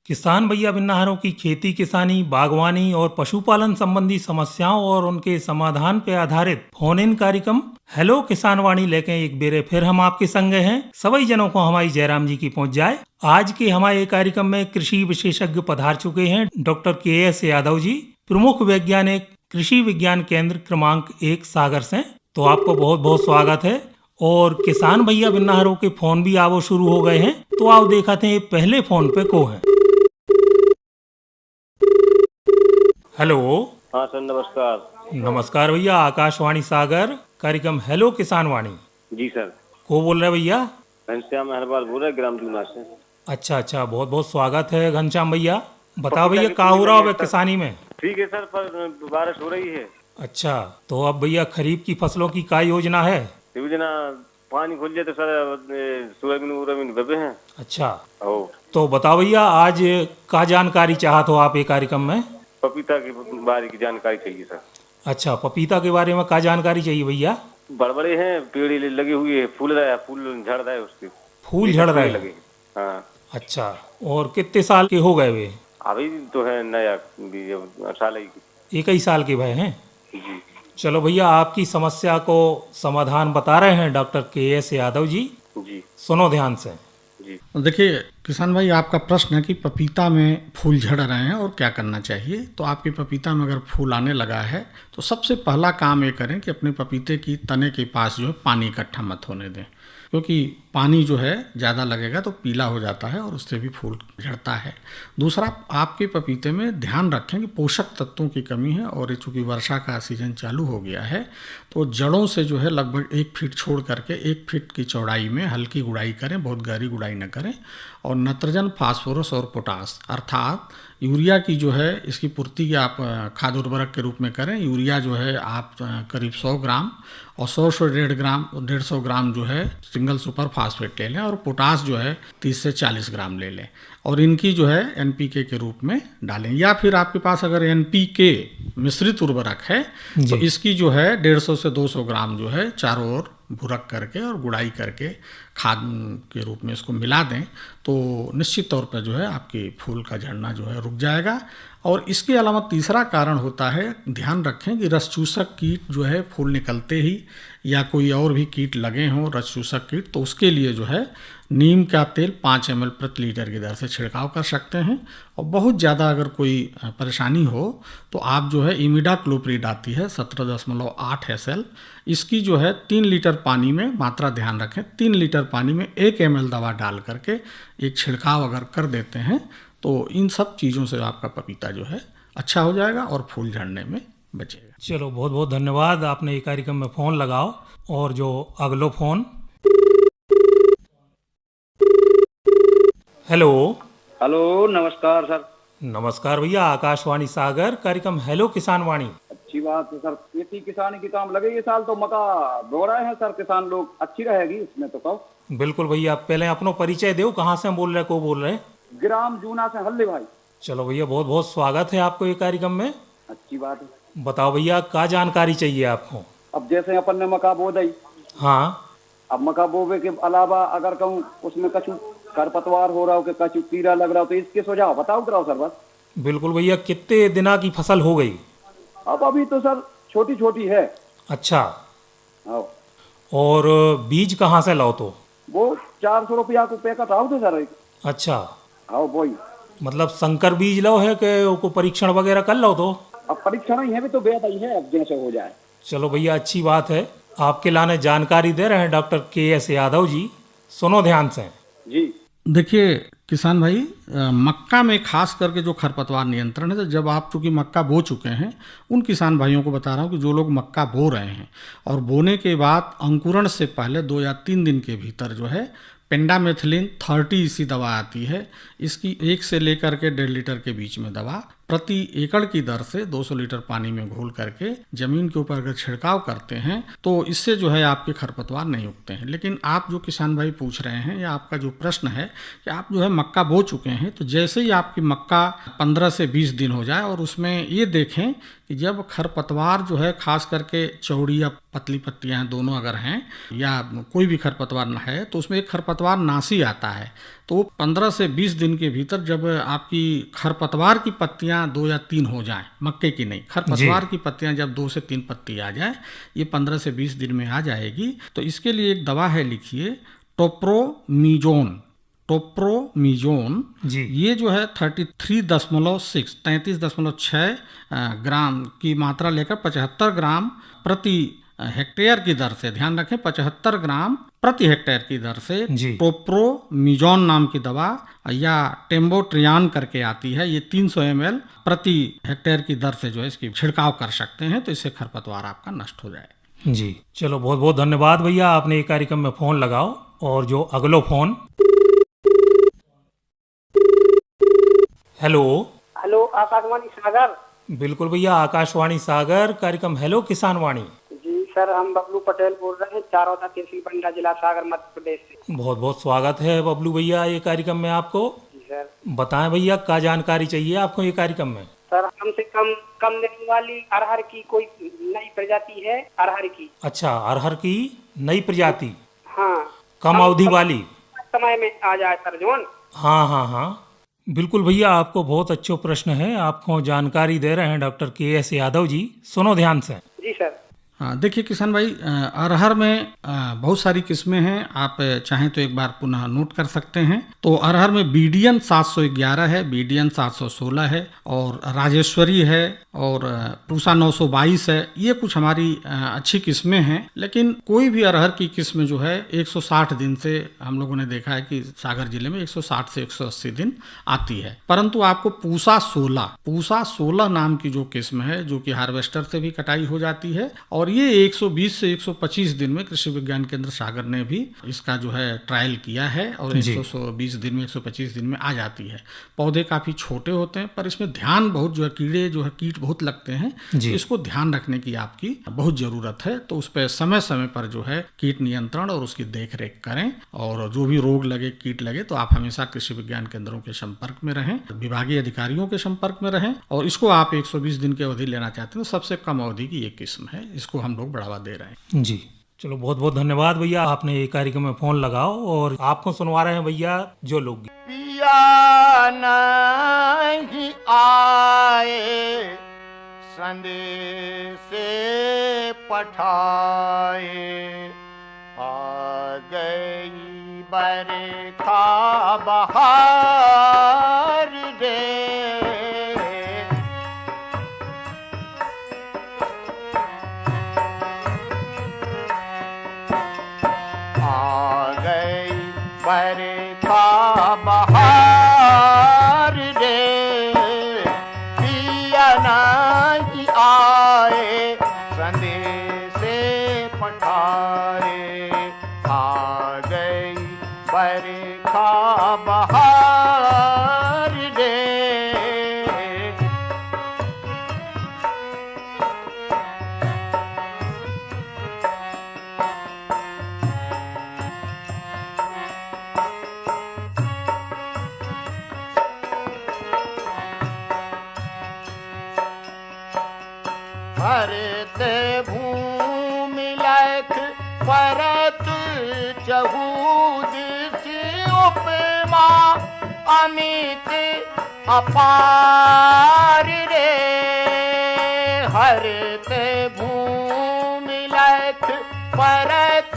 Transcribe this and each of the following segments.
किसान भैया बिन्नाहरों की खेती किसानी, बागवानी और पशुपालन संबंधी समस्याओं और उनके समाधान पे आधारित फोन इन कार्यक्रम हेलो किसान वाणी लेके एक बेरे फिर हम आपके संग हैं। सभी जनों को हमारी जयराम जी की पहुंच जाए। आज के हमारे कार्यक्रम में कृषि विशेषज्ञ पधार चुके हैं डॉक्टर के.एस. यादव जी, प्रमुख वैज्ञानिक, कृषि विज्ञान केंद्र क्रमांक 1 सागर से। तो आपको बहुत बहुत स्वागत है। और किसान भैया बिन्नाहरों के फोन भी आवो शुरू हो गए हैं, तो आओ देखते हैं पहले फोन पे को है। हेलो। हाँ सर, नमस्कार। नमस्कार भैया, आकाशवाणी सागर कार्यक्रम हेलो किसान वाणी। जी सर। को बोल रहे भैया? घनश्याम हरवाल बोल रहे, ग्राम जूना से। अच्छा, बहुत बहुत स्वागत है घनश्याम भैया। बताओ भैया, क्या हो रहा है किसानी में? ठीक है सर, पर बारिश हो रही है। अच्छा, तो अब भैया खरीफ की फसलों की क्या योजना है? योजना पानी खुल जाए तो सर सोयाबीन बबे हैं। अच्छा, ओ तो बताओ भैया, आज क्या जानकारी चाहते हो आप ये कार्यक्रम में? पपीता की बारे की जानकारी चाहिए सर। अच्छा, पपीता के बारे में क्या जानकारी चाहिए भैया? बड़बड़े हैं, पेड़ लगे हुए, फूल रहा है, फूल झड़ रहा है, उसके फूल झड़ रहे लगे। हैं? हाँ। अच्छा, और कितने साल के हो गए वे? अभी तो है नया बीज, साल ही। 1 ही साल के भय हैं? जी चलो भैया, आपकी समस्या को समाधान बता रहे हैं डॉक्टर के.एस. यादव जी। जी सुनो ध्यान से। जी। देखिए किसान भाई, आपका प्रश्न है कि पपीता में फूल झड़ रहे हैं और क्या करना चाहिए। तो आपके पपीता में अगर फूल आने लगा है तो सबसे पहला काम ये करें कि अपने पपीते की तने के पास जो है पानी इकट्ठा मत होने दें, क्योंकि पानी जो है ज़्यादा लगेगा तो पीला हो जाता है और उससे भी फूल झड़ता है। दूसरा, आपके पपीते में ध्यान रखें कि पोषक तत्वों की कमी है, और चूँकि वर्षा का सीजन चालू हो गया है तो जड़ों से जो है लगभग 1 फीट छोड़ करके 1 फीट की चौड़ाई में हल्की गुड़ाई करें, बहुत गहरी गुड़ाई न करें। और नत्रजन, फास्फोरस और पोटास अर्थात यूरिया की जो है इसकी पूर्ति आप खाद्य उर्वरक के रूप में करें। यूरिया जो है आप करीब 100 ग्राम और 100 से 150 ग्राम जो है सिंगल सुपर फास्फेट ले लें, और पोटास जो है 30 से 40 ग्राम ले लें, और इनकी जो है एनपीके के रूप में डालें। या फिर आपके पास अगर एनपीके मिश्रित उर्वरक है तो इसकी जो है 150 से 200 ग्राम जो है चारों ओर भुरक करके और गुड़ाई करके खाद के रूप में इसको मिला दें, तो निश्चित तौर पर जो है आपके फूल का झड़ना जो है रुक जाएगा। और इसके अलावा तीसरा कारण होता है, ध्यान रखें कि रस चूसक कीट जो है फूल निकलते ही या कोई और भी कीट लगे हों रस चूसक कीट, तो उसके लिए जो है नीम का तेल 5 ml प्रति लीटर की दर से छिड़काव कर सकते हैं। और बहुत ज़्यादा अगर कोई परेशानी हो तो आप जो है इमिडाक्लोप्रिड आती है 17.8 SL, इसकी जो है 3 लीटर पानी में, मात्रा ध्यान रखें, 3 लीटर पानी में 1 ml दवा डाल करके एक छिड़काव अगर कर देते हैं तो इन सब चीज़ों से आपका पपीता जो है अच्छा हो जाएगा और फूल झड़ने में बचेगा। चलो बहुत बहुत धन्यवाद, आपने ये कार्यक्रम में फ़ोन लगाओ। और जो अगलो फोन। हेलो। हेलो, नमस्कार सर। नमस्कार भैया, आकाशवाणी सागर कार्यक्रम हेलो किसान वाणी। अच्छी बात है सर, खेती किसानी की काम लगे। ये साल तो मक्का बो रहे हैं सर किसान लोग, अच्छी रहेगी इसमें तो कहो। बिल्कुल भैया, पहले अपनो परिचय दो, कहाँ से हम बोल रहे, को बोल रहे? ग्राम जूना से हल्ले भाई। चलो भैया, बहुत बहुत स्वागत है आपको ये कार्यक्रम में। अच्छी बात है। बताओ भैया, क्या जानकारी चाहिए आपको? अब जैसे अपन ने मक्का बो दी, हाँ, अब मक्का बोवे के अलावा अगर कहूँ उसमें कछु खरपतवार हो रहा हो, कि कछु कीड़ा लग रहा हो, तो इसके सुझाव बताओ कराओ सर बस। बिल्कुल भैया, कितने दिना की फसल हो गई? अब अभी तो सर छोटी छोटी है। अच्छा, हाँ। और बीज कहाँ से लाओ? तो वो 400 रुपया को पैकेट आओ थे सर। अच्छा, हाँ वही, मतलब संकर बीज लो है कि उसको परीक्षण वगैरह कर लो? तो अब परीक्षण ही है भी तो बेहद ही है, अब जैसे हो जाए। चलो भैया, अच्छी बात है। आपके लाने जानकारी दे रहे हैं डॉक्टर के.एस. यादव जी, सुनो ध्यान से। जी देखिए किसान भाई, मक्का में खास करके जो खरपतवार नियंत्रण है, तो जब आप चूँकि मक्का बो चुके हैं, उन किसान भाइयों को बता रहा हूँ कि जो लोग मक्का बो रहे हैं और बोने के बाद अंकुरण से पहले 2 या 3 दिन के भीतर जो है पेंडामेथिलिन 30 इसी दवा आती है, इसकी 1 से लेकर के 1.5 लीटर के बीच में दवा प्रति एकड़ की दर से 200 लीटर पानी में घोल करके जमीन के ऊपर अगर छिड़काव करते हैं तो इससे जो है आपके खरपतवार नहीं उगते हैं। लेकिन आप जो किसान भाई पूछ रहे हैं, या आपका जो प्रश्न है कि आप जो है मक्का बो चुके हैं, तो जैसे ही आपकी मक्का 15 से 20 दिन हो जाए और उसमें ये देखें कि जब खरपतवार जो है, खास करके चौड़ी या पतली पत्तियां दोनों अगर हैं, या कोई भी खरपतवार है, तो उसमें एक खरपतवार नासी आता है। तो वो 15 से 20 दिन के भीतर जब आपकी खरपतवार की पत्तियां 2 या 3 हो जाएं, मक्के की नहीं, खरपतवार की पत्तियां जब 2 से 3 पत्ती आ जाए, ये 15 से 20 दिन में आ जाएगी। तो इसके लिए एक दवा है, लिखिए, टोप्रोमीजोन। टोप्रोमीजोन जी। ये जो है 33.6 ग्राम की मात्रा लेकर 75 ग्राम प्रति हेक्टेयर की दर से, ध्यान रखें 75 ग्राम प्रति हेक्टेयर की दर से जी। टोप्रोमीजोन नाम की दवा, या टेम्बोट्रियान करके आती है, ये 300 ml प्रति हेक्टेयर की दर से जो है इसकी छिड़काव कर सकते हैं। तो इससे खरपतवार आपका नष्ट हो जाए। जी, चलो बहुत बहुत धन्यवाद भैया, आपने ये कार्यक्रम में फोन लगाओ। और जो अगलो फोन, हेलो। हेलो, आकाशवाणी सागर। बिल्कुल भैया, आकाशवाणी सागर, कार्यक्रम हेलो किसान वाणी। जी सर, हम बबलू पटेल बोल रहे हैं, चारौदा तहसील बंडा, जिला सागर, मध्य प्रदेश से। बहुत बहुत स्वागत है बबलू भैया ये कार्यक्रम में आपको। जी सर। बताएं भैया, क्या जानकारी चाहिए आपको ये कार्यक्रम में? सर, कम से कम दिन वाली अरहर की कोई नई प्रजाति है अरहर की? अच्छा, अरहर की नई प्रजाति, हाँ। कम अवधि वाली, समय में आ जाए सर जोन। हाँ हाँ हाँ, बिल्कुल भैया, आपको बहुत अच्छा प्रश्न है। आपको जानकारी दे रहे हैं डॉक्टर KS यादव जी, सुनो ध्यान से। जी सर। हाँ, देखिए किसान भाई, अरहर में बहुत सारी किस्में हैं। आप चाहें तो एक बार पुनः नोट कर सकते हैं। तो अरहर में बीडियन 711 है, बीडियन 716 है, और राजेश्वरी है, और पूसा 922 है। ये कुछ हमारी अच्छी किस्में हैं। लेकिन कोई भी अरहर की किस्म जो है 160 दिन से, हम लोगों ने देखा है कि सागर जिले में 160 से 180 दिन आती है। परंतु आपको पूसा 16 नाम की जो किस्म है, जो कि हार्वेस्टर से भी कटाई हो जाती है, और ये 120 से 125 दिन में कृषि विज्ञान केंद्र सागर ने भी इसका जो है ट्रायल किया है, और 120 दिन में, 125 दिन में आ जाती है। पौधे काफी छोटे होते हैं, पर इसमें ध्यान बहुत जो है, कीट बहुत लगते हैं, इसको ध्यान रखने की आपकी बहुत जरूरत है। तो उस पर समय समय पर जो है कीट नियंत्रण और उसकी देख रेख करें, और जो भी रोग लगे, कीट लगे, तो आप हमेशा कृषि विज्ञान केंद्रों के संपर्क में रहें, विभागीय अधिकारियों के संपर्क में रहें। और इसको आप 120 दिन की अवधि लेना चाहते हैं तो सबसे कम अवधि की ये किस्म है, इसको हम लोग बढ़ावा दे रहे हैं। जी, चलो बहुत बहुत धन्यवाद भैया, आपने ये कार्यक्रम में फोन लगाओ। और आपको सुनवा रहे हैं भैया जो लोग पिया नहीं आए, संदेश पठाए, आ गई बरखा बहार रे, बरखा बहार रे, पिया नहीं आए, संदेश पठाए, आ गई बरखा बहार रे। भरत भूमि लख परत चहूद सी, उपमा अमित अपार रे, हरत भूमि लख परत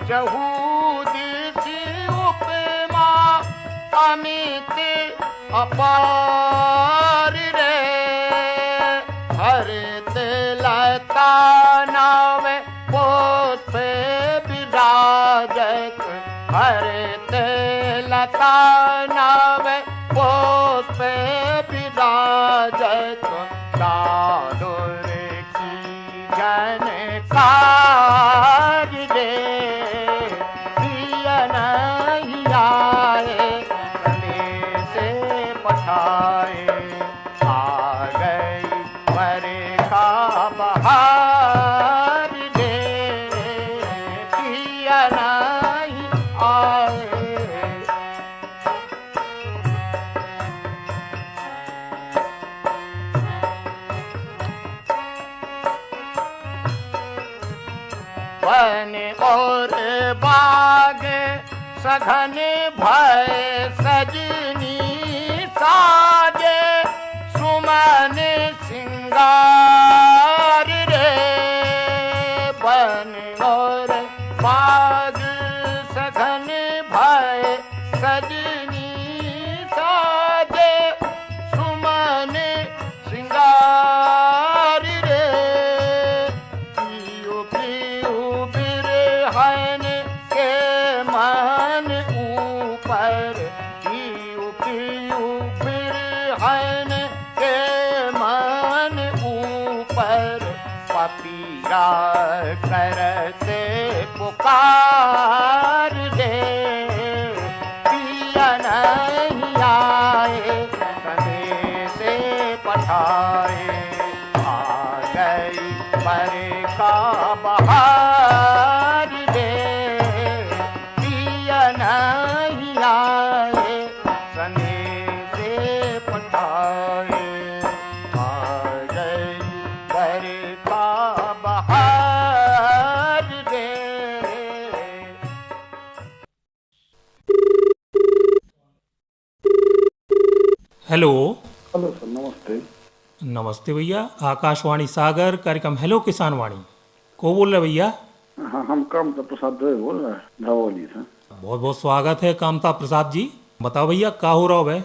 चहूद सी, उपमा अमित अपार रे, हरत लता नाम पुष्प विराजक, हरत लता नाम पुष्प विराजक, दादुर की झनकार रे, पिया नहीं आए, संदेश पठाए, आ गई बरखा बहार रे, पिया नहीं आए। सघन भय सजनी साजे सुमन सिंगार रे बन और बाग सघन भय सजनी साजे सुमन सिंगार रे पियो पियो बिरहन के मन ऊपर पियो पियो बिरहन के मन ऊपर पपीरा करते पुकार दे पिया नहीं आए संदेश पठाए आ गई बरखा बहार दे पिया नहीं आए संदेश पठाए आ गई बरखा बहार दे। हेलो। हेलो सर, नमस्ते। नमस्ते भैया, आकाशवाणी सागर कार्यक्रम हेलो किसान वाणी। को बोल रहे भैया? हाँ, हम कामता प्रसाद द्वे बोल रहे हैं धवौली से। बहुत बहुत स्वागत है कामता प्रसाद जी। बताओ भैया क्या हो रहा है?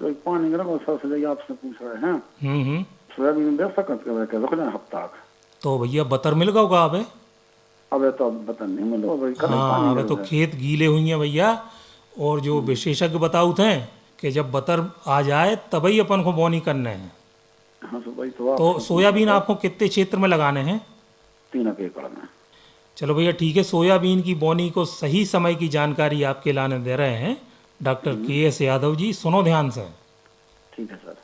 पानी का सर से आपसे पूछ रहे हैं। हम्म। सोयाबीन दे सकत के रुक जाए हफ्ता का। तो भैया बतर मिल गया होगा अबे? अबे तो बता नहीं मिलो भाई। हाँ, अबे तो खेत गीले हुई हैं भैया, और जो विशेषज्ञ बताऊ थे कि जब बतर आ जाए तभी अपन को बोनी करने हैं। हाँ तो भाई तो सोयाबीन आपको कितने क्षेत्र में लगाने हैं? 3 एकड़ में। चलो भैया ठीक है, सोयाबीन की बोनी को सही समय की जानकारी आपके लाने दे रहे हैं डॉक्टर KS यादव जी। सुनो ध्यान से। ठीक है सर।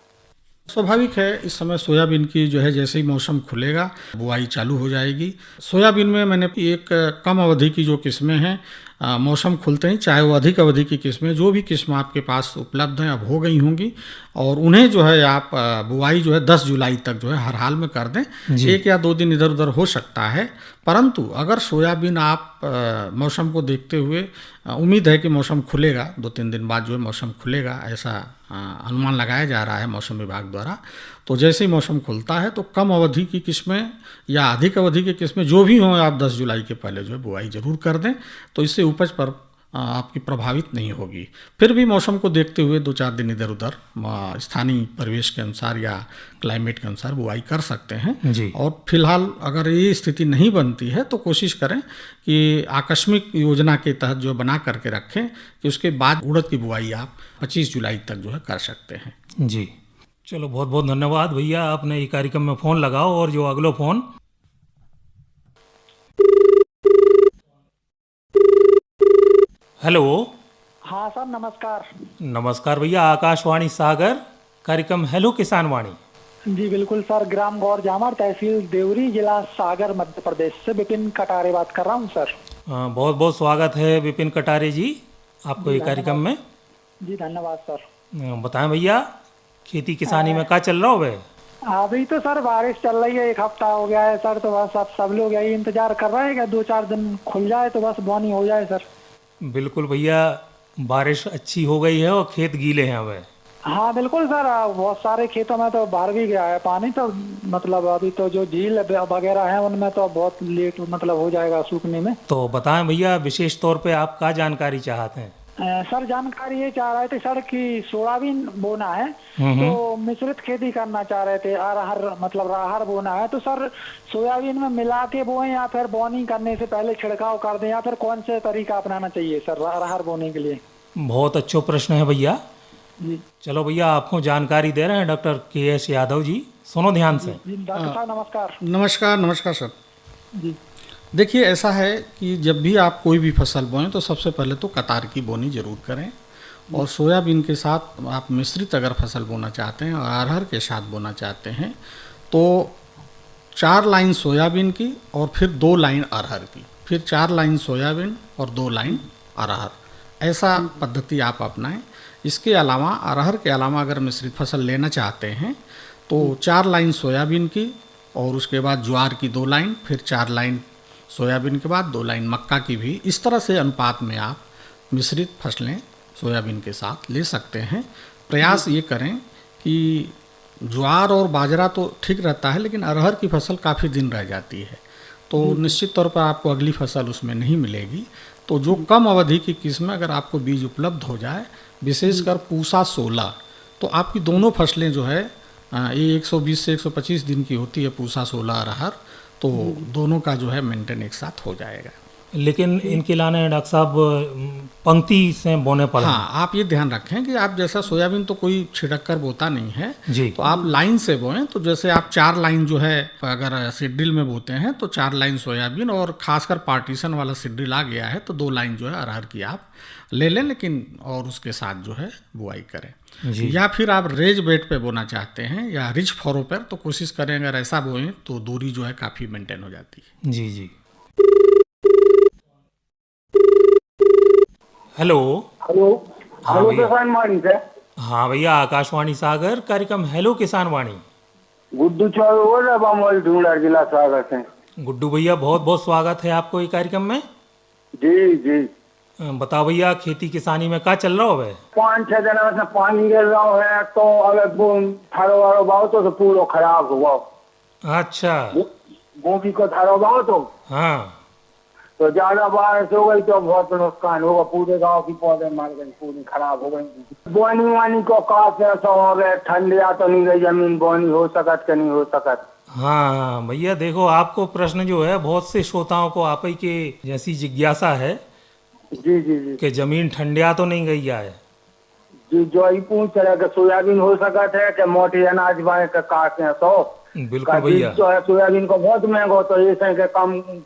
स्वाभाविक है, इस समय सोयाबीन की जो है जैसे ही मौसम खुलेगा बुआई चालू हो जाएगी। सोयाबीन में मैंने एक कम अवधि की जो किस्में हैं, मौसम खुलते ही, चाहे वो अधिक अवधि की किस्में, जो भी किस्म आपके पास उपलब्ध हैं अब हो गई होंगी, और उन्हें जो है आप बुआई जो है 10 जुलाई तक जो है हर हाल में कर दें। 1 या 2 दिन इधर उधर हो सकता है, परंतु अगर सोयाबीन आप मौसम को देखते हुए, उम्मीद है कि मौसम खुलेगा, 2-3 दिन बाद जो है मौसम खुलेगा, ऐसा अनुमान लगाया जा रहा है मौसम विभाग द्वारा। तो जैसे ही मौसम खुलता है तो कम अवधि की किस्में या अधिक अवधि की किस्में जो भी हों, आप 10 जुलाई के पहले जो है बुआई जरूर कर दें, तो इससे उपज पर आपकी प्रभावित नहीं होगी। फिर भी मौसम को देखते हुए 2-4 दिन इधर उधर स्थानीय परिवेश के अनुसार या क्लाइमेट के अनुसार बुआई कर सकते हैं जी। और फिलहाल अगर ये स्थिति नहीं बनती है तो कोशिश करें कि आकस्मिक योजना के तहत जो बना करके रखें कि उसके बाद उड़द की बुआई आप 25 जुलाई तक जो है कर सकते हैं। जी चलो, बहुत बहुत धन्यवाद भैया, आपने ये कार्यक्रम में फ़ोन लगाओ। और जो अगलो फ़ोन। हेलो। हाँ सर, नमस्कार। नमस्कार भैया, आकाशवाणी सागर कार्यक्रम हेलो किसान वाणी। जी बिल्कुल सर, ग्राम गौर जामर, तहसील देवरी, जिला सागर, मध्य प्रदेश से विपिन कटारे बात कर रहा हूँ सर। बहुत बहुत स्वागत है विपिन कटारे जी आपको ये कार्यक्रम में। जी धन्यवाद सर। बताएं भैया, खेती किसानी में क्या चल रहा हो भाई? अभी तो सर बारिश चल रही है, 1 हफ्ता हो गया है सर, तो बस अब सब लोग यही इंतजार कर रहे हैं कि 2-4 दिन खुल जाए तो बस बोनी हो जाए सर। बिल्कुल भैया, बारिश अच्छी हो गई है और खेत गीले हैं अब। हाँ बिल्कुल सर, बहुत सारे खेतों में तो भर भी गया है पानी, तो मतलब अभी तो जो झील वगैरह है उनमें तो बहुत लेट मतलब हो जाएगा सूखने में। तो बताएं भैया, विशेष तौर पे आप क्या जानकारी चाहते हैं? सर जानकारी ये चाह रहे थे सर कि सोयाबीन बोना है तो मिश्रित खेती करना चाह रहे थे, अरहर मतलब राहर बोना है, तो सर सोयाबीन में मिला के बोएं या फिर बोनी करने से पहले छिड़काव कर दें, या फिर कौन से तरीका अपनाना चाहिए सर अरहर बोने के लिए? बहुत अच्छा प्रश्न है भैया। जी चलो भैया, आपको जानकारी दे रहे हैं डॉक्टर KS यादव जी, सुनो ध्यान से। डॉक्टर साहब नमस्कार। नमस्कार। नमस्कार सर। जी देखिए, ऐसा है कि जब भी आप कोई भी फसल बोएं तो सबसे पहले तो कतार की बोनी जरूर करें, और सोयाबीन के साथ आप मिश्रित अगर फसल बोना चाहते हैं और अरहर के साथ बोना चाहते हैं तो 4 लाइन सोयाबीन की और फिर 2 लाइन अरहर की, फिर 4 लाइन सोयाबीन और 2 लाइन अरहर, ऐसा पद्धति आप अपनाएं। इसके अलावा अरहर के अलावा अगर मिश्रित फसल लेना चाहते हैं तो 4 लाइन सोयाबीन की और उसके बाद ज्वार की 2 लाइन, फिर 4 लाइन सोयाबीन के बाद 2 लाइन मक्का की भी, इस तरह से अनुपात में आप मिश्रित फसलें सोयाबीन के साथ ले सकते हैं। प्रयास ये करें कि ज्वार और बाजरा तो ठीक रहता है, लेकिन अरहर की फसल काफ़ी दिन रह जाती है, तो निश्चित तौर पर आपको अगली फसल उसमें नहीं मिलेगी। तो जो कम अवधि की किस्म अगर आपको बीज उपलब्ध हो जाए, विशेषकर पूसा 16, तो आपकी दोनों फसलें जो है ये 120 से 125 दिन की होती है पूसा 16 अरहर, तो दोनों का जो है मेंटेन एक साथ हो जाएगा। लेकिन इनके लाने डॉक्टर साहब पंक्ति से बोने पड़े। हाँ, आप ये ध्यान रखें कि आप जैसा सोयाबीन तो कोई छिड़क कर बोता नहीं है जी, तो आप लाइन से बोएं। तो जैसे आप 4 लाइन जो है अगर सीड ड्रिल में बोते हैं तो 4 लाइन सोयाबीन, और खासकर पार्टीशन वाला सीड ड्रिल आ गया है तो 2 लाइन जो है अरहर की आप ले लें, लेकिन और उसके साथ जो है बुआई करें। या फिर आप रेज बेड पे बोना चाहते हैं या रिच फॉरो पर, तो कोशिश करें अगर ऐसा बोएं तो दूरी जो है काफ़ी मेंटेन हो जाती है। जी जी। हेलो हेलो हाँ हेलो भैया। किसान वाणी से हाँ भैया, आकाशवाणी सागर कार्यक्रम हेलो किसान वाणी। गुड्डू चौबे बोल रहा बामोल ढूंढा जिला सागर से। गुड्डू भैया, बहुत बहुत स्वागत है आपको ये कार्यक्रम में। जी जी, बताओ भैया, खेती किसानी में क्या चल रहा हो? 5-6 दिन में पानी गिर रहा है, तो अगर थारो वारो बाओ तो पूरा खराब हुआ। अच्छा। गोभी को थारो बाओ तो हाँ, तो ज्यादा बारिश हो गई तो बहुत नुकसान होगा, पूरे गांव की पौधे मर गई, पूरी खराब हो गई। बोनी वानी को काश हो गए, ठंडिया तो नहीं गई जमीन, बोनी हो सकत कि नहीं हो सकत। हाँ भैया, देखो आपको प्रश्न जो है बहुत से श्रोताओं को आप ही के जैसी जिज्ञासा है जी जी जी कि जमीन ठंडिया तो नहीं गई है। जी, जो ही पूछ रहे कि सोयाबीन हो सकत है कि मोटे अनाज बाए के काट हैं तो बिल्कुल भैया, जो है सोयाबीन को बहुत महंगा, तो ये से के कम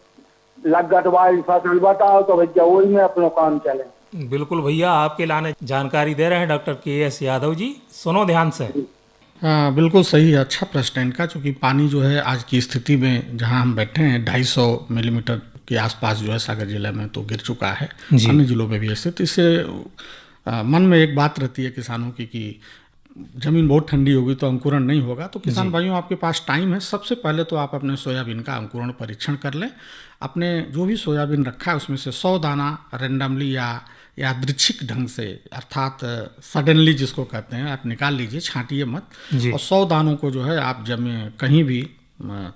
लागत वाली फसल बताओ तो भैया वही में अपना काम चले। बिल्कुल भैया, आपके लाने जानकारी दे रहे हैं डॉक्टर KS यादव जी, सुनो ध्यान से। हाँ, बिल्कुल सही है, अच्छा प्रश्न है इनका, क्योंकि पानी जो है आज की स्थिति में जहाँ हम बैठे हैं 250 मिलीमीटर के आसपास जो है सागर जिले में तो गिर चुका है, अन्य जिलों में भी ऐसे। तो इससे मन में एक बात रहती है किसानों की कि ज़मीन बहुत ठंडी होगी तो अंकुरण नहीं होगा। तो किसान भाइयों, आपके पास टाइम है, सबसे पहले तो आप अपने सोयाबीन का अंकुरण परीक्षण कर लें। अपने जो भी सोयाबीन रखा है उसमें से 100 दाना रैंडमली या यादृच्छिक ढंग से, अर्थात सडनली जिसको कहते हैं, आप निकाल लीजिए, छांटिए मत। और 100 दानों को जो है आप जब कहीं भी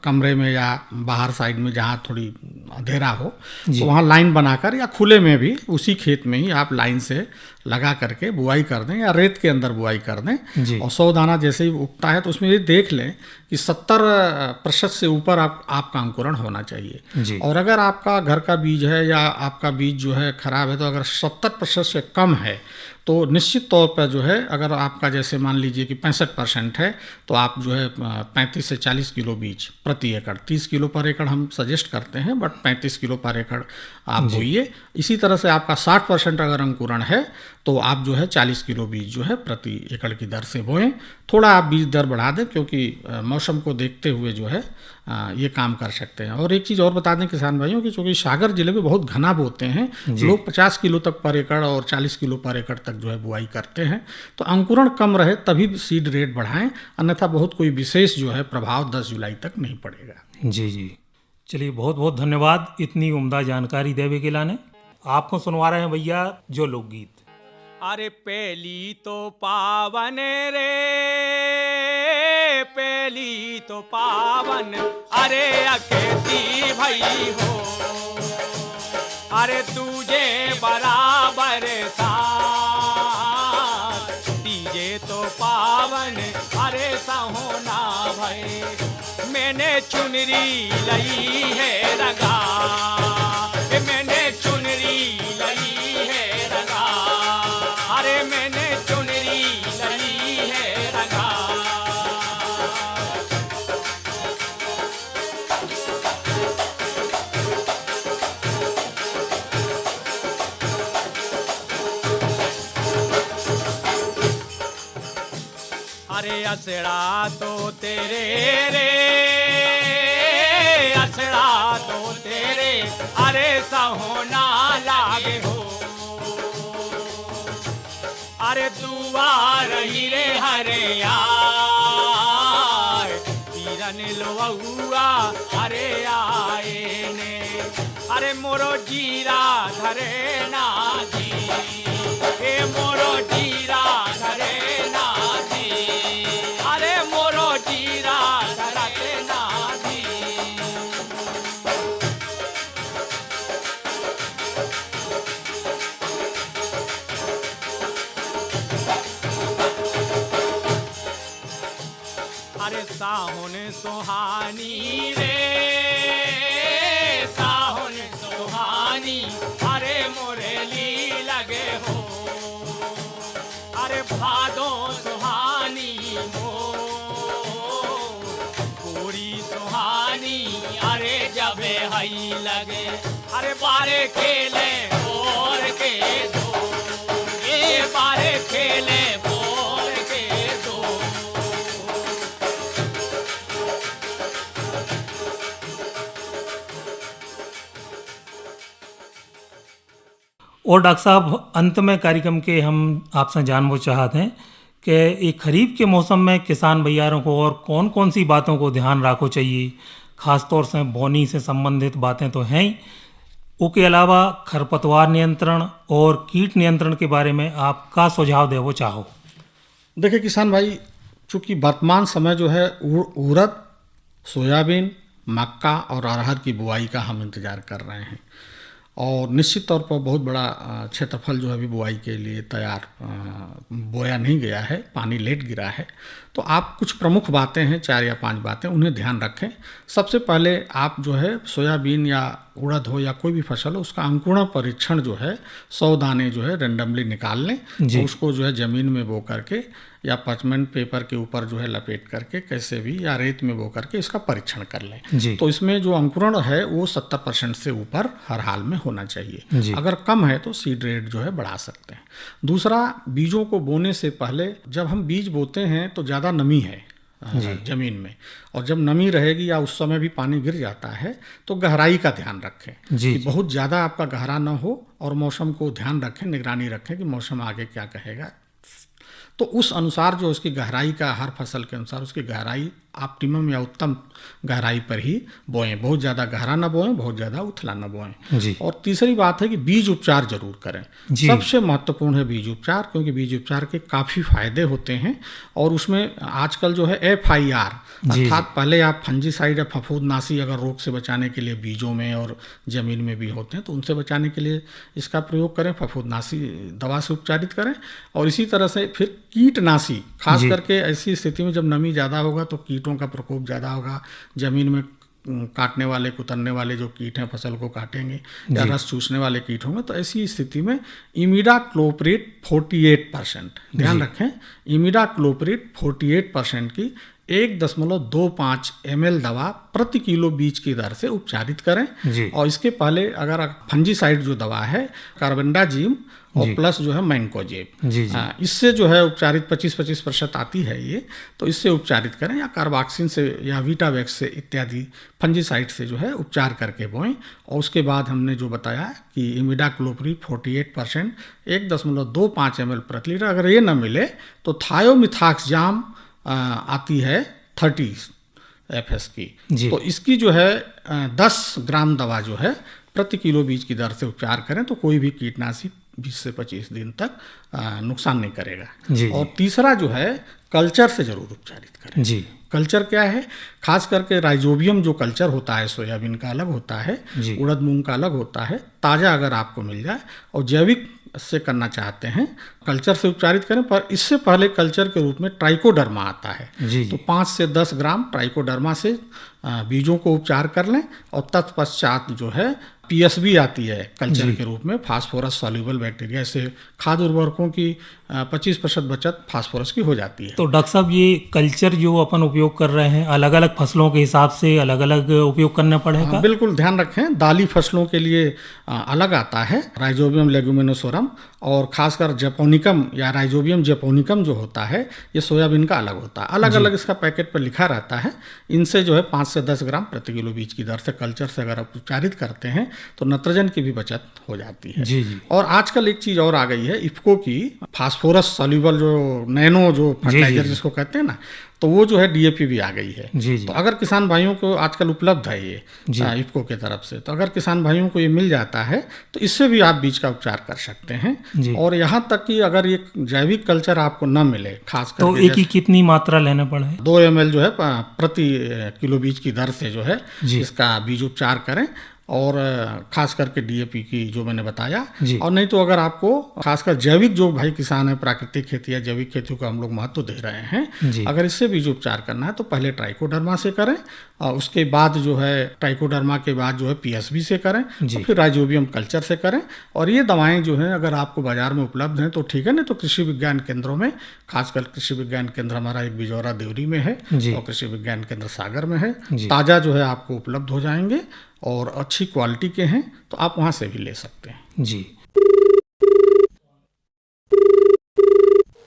कमरे में या बाहर साइड में जहाँ थोड़ी अंधेरा हो तो वहाँ लाइन बनाकर, या खुले में भी उसी खेत में ही आप लाइन से लगा करके बुआई कर दें या रेत के अंदर बुआई कर दें। और 100 दाना जैसे ही उगता है तो उसमें ये देख लें कि 70% से ऊपर आपका अंकुरण होना चाहिए। और अगर आपका घर का बीज है या आपका बीज जो है खराब है, तो अगर 70% से कम है तो निश्चित तौर पर जो है, अगर आपका जैसे मान लीजिए कि 65% है तो आप जो है 35 से 40 किलो बीज प्रति एकड़, 30 किलो पर एकड़ हम सजेस्ट करते हैं, बट 35 किलो पर एकड़ आप बोइए। इसी तरह से आपका 60% अगर अंकुरण है तो आप जो है 40 किलो बीज जो है प्रति एकड़ की दर से बोएं। थोड़ा आप बीज दर बढ़ा दें, क्योंकि मौसम को देखते हुए जो है ये काम कर सकते हैं। और एक चीज़ और बता दें किसान भाइयों की, चूँकि सागर जिले में बहुत घना बोते हैं लोग, 50 किलो तक पर एकड़ और 40 किलो पर एकड़ तक जो है बुआई करते हैं। तो अंकुरण कम रहे तभी सीड रेट बढ़ाएं, अन्यथा बहुत कोई विशेष जो है प्रभाव 10 जुलाई तक नहीं पड़ेगा। जी जी, चलिए बहुत बहुत धन्यवाद इतनी उम्दा जानकारी देवे के लाने। आपको सुनवा रहे हैं भैया जो लोकगीत। अरे पहली तो पावन रे, पहली तो पावन, अरे अकेती भई हो, अरे तुझे बराबर साथ, तीजे तो पावन, अरे सहोना भई, मैंने चुनरी लई है रगा, मैंने चुनरी लई है रगा, अरे मैंने चुनरी लई है रगा। अरे असड़ा तो तेरे रे, असड़ा तो तेरे, अरे सहोना लागे हो, अरे दुआ रही रे हरे यार, पीरन लोहुआ अरे आए ने, अरे मोरो जीरा धरे ना जी। अरे साहुन सुहानी रे साहुन सुहानी अरे मुरली लगे हो अरे भादो सुहानी पूरी सुहानी अरे जबे हई लगे अरे बारे खेले बोर के दो ये बारे खेले बोर के दो। और डॉक्टर साहब अंत में कार्यक्रम के हम आपसे जानना चाहते हैं कि एक खरीफ के मौसम में किसान भैयारों को और कौन कौन सी बातों को ध्यान रखो चाहिए, खास तौर से बोनी से संबंधित बातें तो हैं ही, उसके अलावा खरपतवार नियंत्रण और कीट नियंत्रण के बारे में आपका सुझाव देवो चाहो। देखिए किसान भाई, चूँकि वर्तमान समय जो है उड़द, सोयाबीन, मक्का और अरहर की बुआई का हम इंतज़ार कर रहे हैं और निश्चित तौर पर बहुत बड़ा क्षेत्रफल जो है अभी बुआई के लिए तैयार बोया नहीं गया है, पानी लेट गिरा है। तो आप कुछ प्रमुख बातें हैं, 4 या 5 बातें, उन्हें ध्यान रखें। सबसे पहले आप जो है सोयाबीन या उड़द हो या कोई भी फसल हो, उसका अंकुरण परीक्षण जो है 100 दाने जो है रेंडमली निकाल लें और उसको जो है ज़मीन में बो करके या पार्चमेंट पेपर के ऊपर जो है लपेट करके कैसे भी या रेत में बो करके इसका परीक्षण कर लें। तो इसमें जो अंकुरण है वो 70% से ऊपर हर हाल में होना चाहिए। अगर कम है तो सीड रेट जो है बढ़ा सकते हैं। दूसरा, बीजों को बोने से पहले जब हम बीज बोते हैं तो ज़्यादा नमी है जमीन में, और जब नमी रहेगी या उस समय भी पानी गिर जाता है तो गहराई का ध्यान रखें कि बहुत ज़्यादा आपका गहरा ना हो और मौसम को ध्यान रखें, निगरानी रखें कि मौसम आगे क्या कहेगा। तो उस अनुसार जो उसकी गहराई का, हर फसल के अनुसार उसकी गहराई ऑप्टिमम या उत्तम गहराई पर ही बोएं। बहुत ज़्यादा गहरा ना बोएं, बहुत ज़्यादा उथला ना बोएं। और तीसरी बात है कि बीज उपचार जरूर करें। सबसे महत्वपूर्ण है बीज उपचार, क्योंकि बीज उपचार के काफ़ी फायदे होते हैं और उसमें आजकल जो है FIR अर्थात पहले आप फंजीसाइड या फफूंदनाशी अगर रोग से बचाने के लिए बीजों में और ज़मीन में भी होते हैं तो उनसे बचाने के लिए इसका प्रयोग करें, फफूंदनाशी दवा से उपचारित करें। और इसी तरह से फिर कीटनाशी, खास करके ऐसी स्थिति में जब नमी ज़्यादा होगा तो कीटों का प्रकोप ज़्यादा होगा, ज़मीन में काटने वाले, कुतरने वाले जो कीट हैं फसल को काटेंगे या रस चूसने वाले कीट होंगे। तो ऐसी स्थिति में इमिडाक्लोप्रिड 48%, ध्यान रखें, इमिडाक्लोप्रिड 48% की 1.25 ml दवा प्रति किलो बीज की दर से उपचारित करें। और इसके पहले अगर फंजीसाइड जो दवा है कार्बेंडाजिम और प्लस जो है मैंकोजेब, इससे जो है उपचारित 25% आती है ये, तो इससे उपचारित करें या कार्बाक्सिन से या वीटावैक्स से इत्यादि फंजीसाइड से जो है उपचार करके बोएं। और उसके बाद हमने जो बताया कि इमिडाक्लोप्रिड 48% 1.25 ml प्रति लीटर, अगर ये न मिले तो थायोमिथाक्सजाम आती है 30 FS की, तो इसकी जो है 10 ग्राम दवा जो है प्रति किलो बीज की दर से उपचार करें तो कोई भी कीटनाशी 20 से 25 दिन तक नुकसान नहीं करेगा। और तीसरा जो है कल्चर से जरूर उपचारित करें। कल्चर क्या है? खास करके राइजोबियम जो कल्चर होता है सोयाबीन का अलग होता है, उड़द मूंग का अलग होता है, ताज़ा अगर आपको मिल जाए और जैविक से करना चाहते हैं कल्चर से उपचारित करें। पर इससे पहले कल्चर के रूप में ट्राइकोडर्मा आता है, तो 5 से 10 ग्राम ट्राइकोडर्मा से बीजों को उपचार कर लें। और तत्पश्चात जो है PSB आती है कल्चर के रूप में, फास्फोरस सॉल्युबल बैक्टीरिया से खाद्य उर्वरकों की 25% बचत फास्फोरस की हो जाती है। तो डॉक्टर साहब, ये कल्चर जो अपन उपयोग कर रहे हैं अलग अलग फसलों के हिसाब से अलग अलग उपयोग करना पड़ेगा? बिल्कुल ध्यान रखें, दाली फसलों के लिए अलग आता है राइजोबियम लेगुमिनोसोरम, और खासकर जेपोनिकम या राइजोबियम जेपोनिकम जो होता है ये सोयाबीन का अलग होता है। अलग अलग इसका पैकेट पर लिखा रहता है। इनसे जो है 5 से 10 ग्राम प्रति किलो बीज की दर से कल्चर से अगर आप उपचारित करते हैं तो नत्रजन की भी बचत हो जाती है। और आजकल एक चीज़ और आ गई है, इफ्को की फास्फोरस सॉल्युबल जो नैनो जो फर्टिलाइजर जिसको कहते हैं ना, तो वो जो है DAP भी आ गई है। तो अगर किसान भाइयों को आजकल उपलब्ध है ये इफ्को के तरफ से, तो अगर किसान भाइयों को ये मिल जाता है तो इससे भी आप बीज का उपचार कर सकते हैं। और यहाँ तक कि अगर ये जैविक कल्चर आपको न मिले, खास तो एक ही कितनी मात्रा लेना पड़े? 2 ml जो है प्रति किलो बीज की दर से जो है इसका बीज उपचार करें। और खास करके डीएपी की जो मैंने बताया, जी। और नहीं तो अगर आपको खासकर जैविक जो भाई किसान है, प्राकृतिक खेती या जैविक खेती को हम लोग महत्व दे रहे हैं, जी। अगर इससे बीज उपचार करना है तो पहले ट्राइकोडर्मा से करें और उसके बाद जो है ट्राइकोडर्मा के बाद जो है पीएसबी से करें, जी। और फिर राइजोबियम कल्चर से करें। और ये दवाएं जो हैं अगर आपको बाजार में उपलब्ध हैं तो ठीक है, नहीं तो कृषि विज्ञान केंद्रों में, खासकर कृषि विज्ञान केंद्र हमारा एक बिजौरा देवरी में है जी। और कृषि विज्ञान केंद्र सागर में है, जी। ताज़ा जो है आपको उपलब्ध हो जाएंगे और अच्छी क्वालिटी के हैं, तो आप वहाँ से भी ले सकते हैं। जी।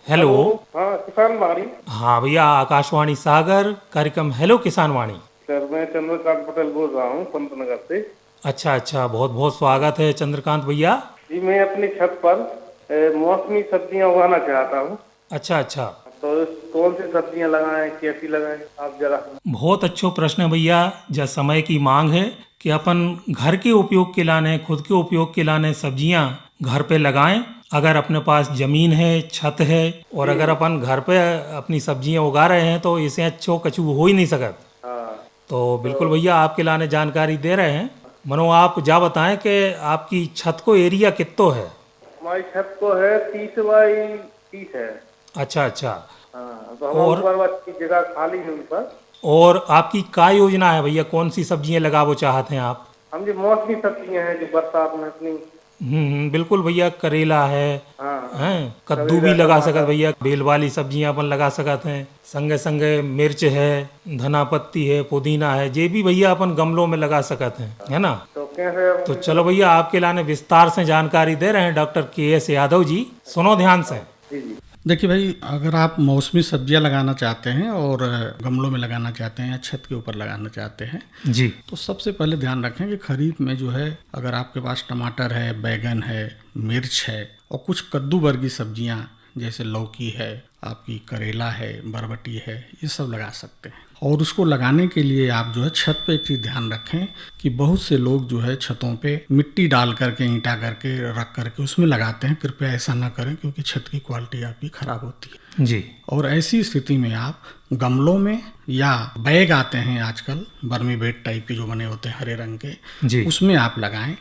हेलो। हाँ, किसान वाणी। हाँ भैया, आकाशवाणी सागर, कार्यक्रम हेलो किसान वाणी। सर मैं चंद्रकांत पटेल बोल रहा हूँ पंतनगर से। अच्छा अच्छा, बहुत बहुत स्वागत है चंद्रकांत भैया। जी, मैं अपनी छत पर मौसमी सब्जियां उगाना चाहता हूँ। अच्छा अच्छा, तो कौन सी सब्जियां लगाएं, कैसी लगाएं, आप जरा। बहुत अच्छा प्रश्न है भैया। जब समय की मांग है कि अपन घर के उपयोग के लाने, खुद के उपयोग के लाने सब्जियां घर पे लगाएं। अगर अपने पास जमीन है, छत है, और अगर अपन घर पे अपनी सब्जियां उगा रहे हैं तो इसे अच्छो कछु हो ही नहीं सकत। तो बिल्कुल भैया आपके लाने जानकारी दे रहे हैं। मनो आप जा बताएं कि आपकी छत को एरिया कितो है? हमारी छत को है 30 बाई 30 है। अच्छा अच्छा। हाँ, तो हमारे ऊपर की जगह खाली है ऊपर। और आपकी क्या योजना है भैया, कौन सी सब्जियां लगावो चाहते हैं आप? हम जो मौसमी सब्जियां हैं जो बरसात में अपनी। बिल्कुल भैया, करेला है, हैं, कद्दू भी लगा सकत भैया, बेल वाली सब्जियां अपन लगा सकत हैं। संगे संगे मिर्च है, धना पत्ती है, पुदीना है, ये भी भैया अपन गमलों में लगा सकत हैं, है ना। तो चलो भैया आपके लाने विस्तार से जानकारी दे रहे हैं डॉक्टर KS यादव जी, सुनो ध्यान से। देखिए भाई, अगर आप मौसमी सब्जियां लगाना चाहते हैं और गमलों में लगाना चाहते हैं या छत के ऊपर लगाना चाहते हैं जी, तो सबसे पहले ध्यान रखें कि खरीफ में जो है अगर आपके पास टमाटर है, बैगन है, मिर्च है और कुछ कद्दू वर्गीय सब्जियां जैसे लौकी है, आपकी करेला है, बरबटी है, ये सब लगा सकते हैं। और उसको लगाने के लिए आप जो है छत पे एक चीज़ ध्यान रखें कि बहुत से लोग जो है छतों पे मिट्टी डाल करके, ईंटा करके, रख करके उसमें लगाते हैं। कृपया ऐसा ना करें क्योंकि छत की क्वालिटी आपकी खराब होती है जी। और ऐसी स्थिति में आप गमलों में या बैग आते हैं आजकल बर्मी बेड टाइप के जो बने होते हैं हरे रंग के जी, उसमें आप लगाएं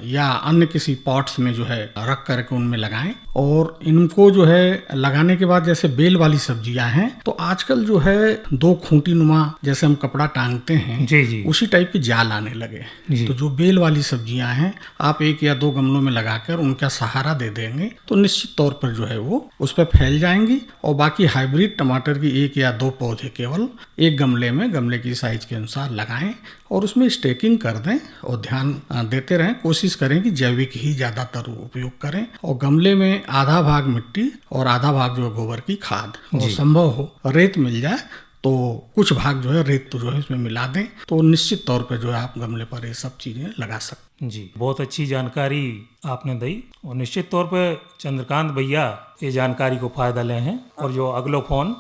या अन्य किसी पॉट्स में जो है रख करके उनमें लगाएं। और इनको जो है लगाने के बाद जैसे बेल वाली सब्जियां हैं तो आजकल जो है 2 खूंटी नुमा जैसे हम कपड़ा टांगते हैं जी जी, उसी टाइप के जाल आने लगे। तो जो बेल वाली सब्जियां हैं आप 1 या 2 गमलों में लगाकर उनका सहारा दे देंगे तो निश्चित तौर पर जो है वो उस पर फैल जाएंगी। और बाकी हाइब्रिड टमाटर की 1 या 2 पौधे केवल एक गमले में, गमले की साइज के अनुसार लगाएं और उसमें स्टेकिंग कर दें और ध्यान देते रहें। कोशिश करें कि जैविक ही ज़्यादातर उपयोग करें और गमले में आधा भाग मिट्टी और आधा भाग जो गोबर की खाद, और संभव हो रेत मिल जाए तो कुछ भाग जो है रेत तो जो है इसमें मिला दें तो निश्चित तौर पर जो है आप गमले पर ये सब चीज़ें लगा सकते हैं। जी, बहुत अच्छी जानकारी आपने दी और निश्चित तौर पे चंद्रकांत भैया ये जानकारी को फायदा ले हैं। और जो अगलो फोन,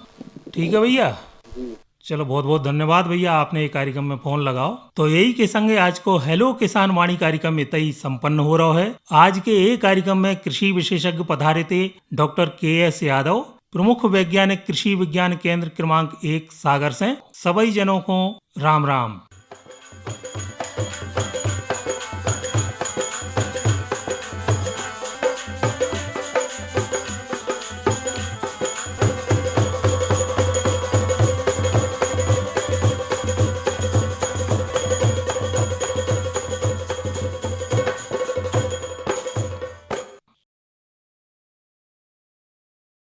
ठीक है भैया, चलो बहुत बहुत धन्यवाद भैया, आपने ये कार्यक्रम में फोन लगाओ। तो यही के संगे आज को हेलो किसान वाणी कार्यक्रम इतना ही संपन्न हो रहा है। आज के ये कार्यक्रम में कृषि विशेषज्ञ पधारे थे डॉक्टर KS यादव, प्रमुख वैज्ञानिक कृषि विज्ञान केंद्र क्रमांक 1 सागर से। सभी जनों को राम राम।